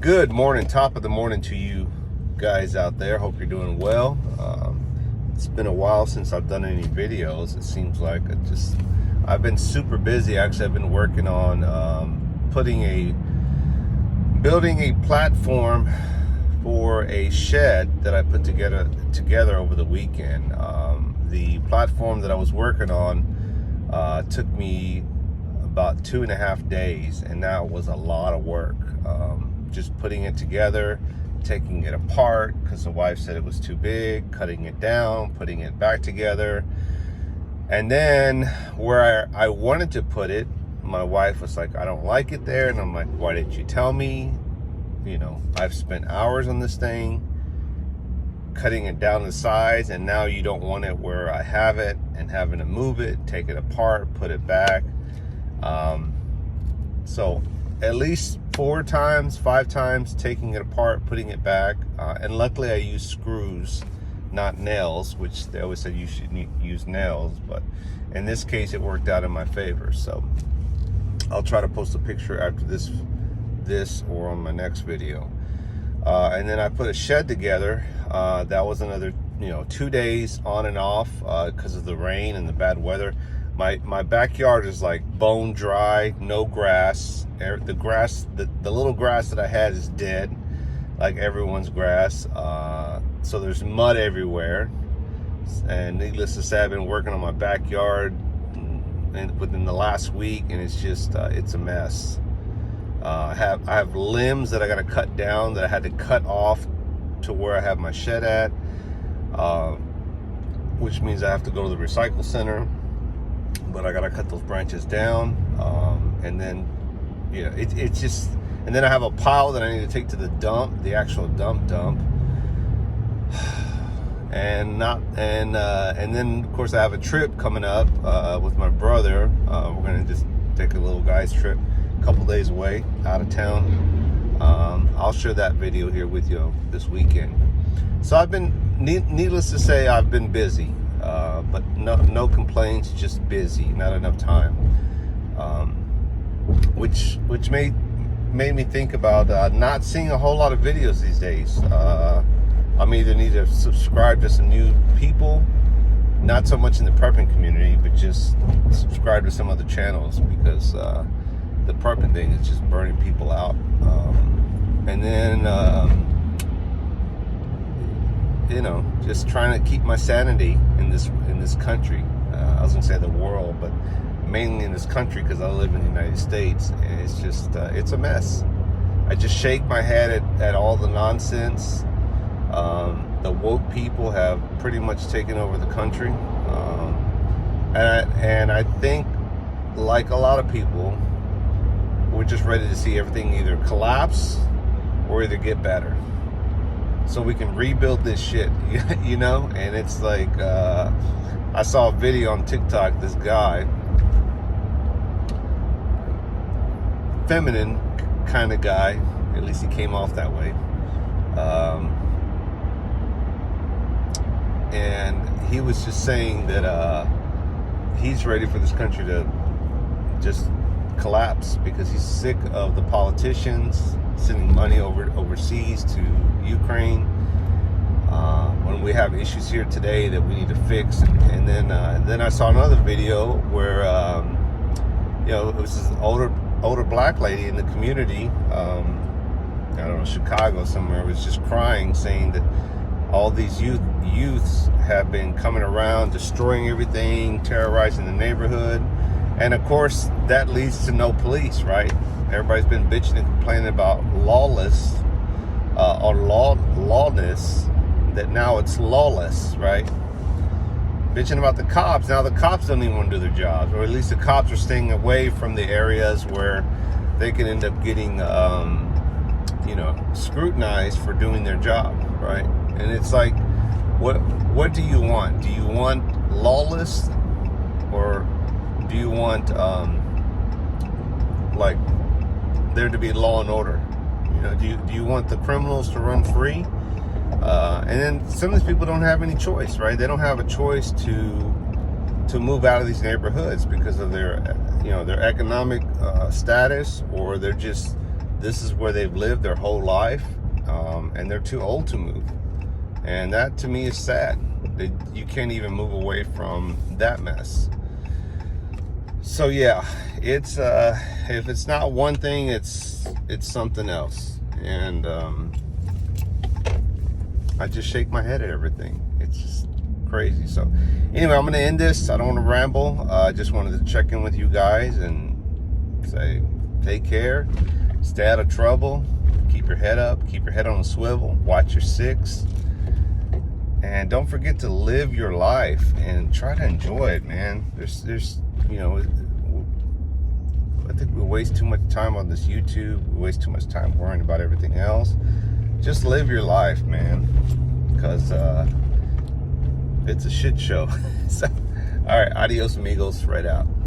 Good morning, top of the morning to you guys out there. Hope you're doing well. It's been a while since I've done any videos. It seems like I've been super busy. Actually, I've been working on building a platform for a shed that I put together over the weekend. The platform that I was working on took me about 2.5 days, and that was a lot of work. Just putting it together, taking it apart because the wife said it was too big, cutting it down, putting it back together. And then where I wanted to put it, my wife was like, I don't like it there. And I'm like, why didn't you tell me? You know, I've spent hours on this thing, cutting it down to size, and now you don't want it where I have it, and having to move it, take it apart, put it back. So at least 4 times, 5 times, taking it apart, putting it back. And luckily I use screws, not nails, which they always said you should use nails, but in this case it worked out in my favor. So I'll try to post a picture after this or on my next video. And then I put a shed together. That was another 2 days on and off because of the rain and the bad weather. My backyard is like bone dry, no grass. The little grass that I had is dead, like everyone's grass. So there's mud everywhere. And needless to say, I've been working on my backyard within the last week, and it's just it's a mess. I have limbs that I got to cut down, that I had to cut off to where I have my shed at, which means I have to go to the recycle center. But I gotta cut those branches down, and then it's just, and then I have a pile that I need to take to the dump, the actual dump, and then of course I have a trip coming up with my brother. We're gonna just take a little guy's trip, a couple days away, out of town. I'll share that video here with you this weekend. So I've been, needless to say, I've been busy. But no complaints, just busy, not enough time, which made me think about not seeing a whole lot of videos these days. I'm either need to subscribe to some new people, not so much in the prepping community, but just subscribe to some other channels, because the prepping thing is just burning people out. And then just trying to keep my sanity in this country. I was gonna say the world, but mainly in this country, because I live in the United States. And it's just it's a mess. I just shake my head at all the nonsense. The woke people have pretty much taken over the country, and I think, like a lot of people, we're just ready to see everything either collapse or either get better, so we can rebuild this shit, and it's like, I saw a video on TikTok, this guy, feminine kind of guy, at least he came off that way, and he was just saying that he's ready for this country to just collapse, because he's sick of the politicians sending money overseas to Ukraine, when we have issues here today that we need to fix. And then I saw another video where it was this older black lady in the community, I don't know, Chicago somewhere, was just crying, saying that all these youths have been coming around, destroying everything, terrorizing the neighborhood. And of course that leads to no police, right? Everybody's been bitching and complaining about lawless or lawless, that now it's lawless, right? Bitching about the cops. Now the cops don't even want to do their jobs, or at least the cops are staying away from the areas where they can end up getting scrutinized for doing their job, right? And it's like, what do you want? Do you want lawless, or do you want like there to be law and order? Do you want the criminals to run free? And then some of these people don't have any choice, right? They don't have a choice to move out of these neighborhoods because of their economic status, or they're just this is where they've lived their whole life, and they're too old to move. And that to me is sad. You can't even move away from that mess. So yeah, it's if it's not one thing, it's something else. And I just shake my head at everything. It's just crazy. So anyway, I'm gonna end this. I don't want to ramble. I just wanted to check in with you guys and say take care, stay out of trouble, keep your head up, keep your head on a swivel, watch your six, and don't forget to live your life and try to enjoy it, man. There's you know, I think we waste too much time on this YouTube. We waste too much time worrying about everything else. Just live your life, man, because it's a shit show. So, all right, adios amigos, right out.